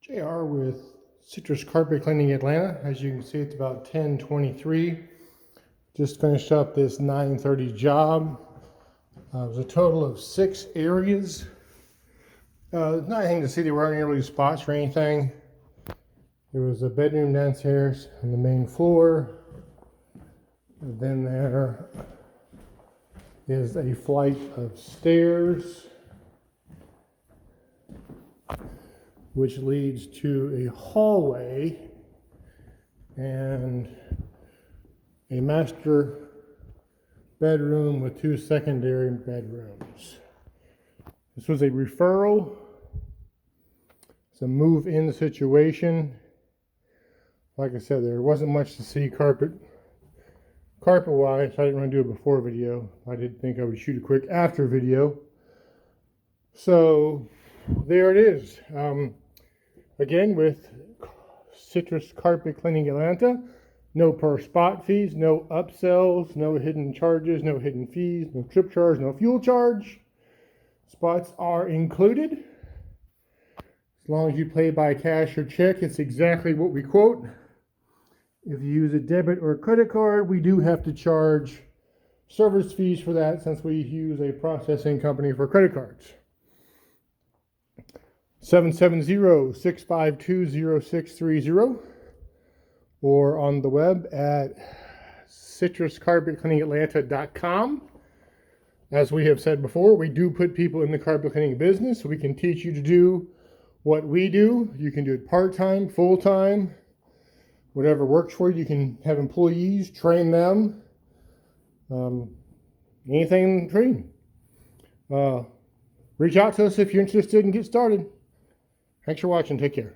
JR with Citrus Carpet Cleaning Atlanta. As you can see, it's about 10:23. Just finished up this 9:30 job. It was a total of 6 areas. There's not anything to see. There weren't really spots or anything. There was a bedroom downstairs on the main floor. And then there is a flight of stairs which leads to a hallway and a master bedroom with 2 secondary bedrooms. This was a referral. It's a move-in situation. Like I said, there wasn't much to see carpet-wise. I didn't want to do a before video. I did think I would shoot a quick after video. So there it is. Again, with Citrus Carpet Cleaning Atlanta, no per spot fees, no upsells, no hidden charges, no hidden fees, no trip charge, no fuel charge. Spots are included. As long as you pay by cash or check, it's exactly what we quote. If you use a debit or credit card, we do have to charge service fees for that since we use a processing company for credit cards. 770-652-0630 or on the web at citruscarpetcleaningatlanta.com. As we have said before, we do put people in the carpet cleaning business. We can teach you to do what we do. You can do it part-time, full-time, whatever works for you. You can have employees, train them, anything in between. Reach out to us if you're interested and get started. Thanks for watching. Take care.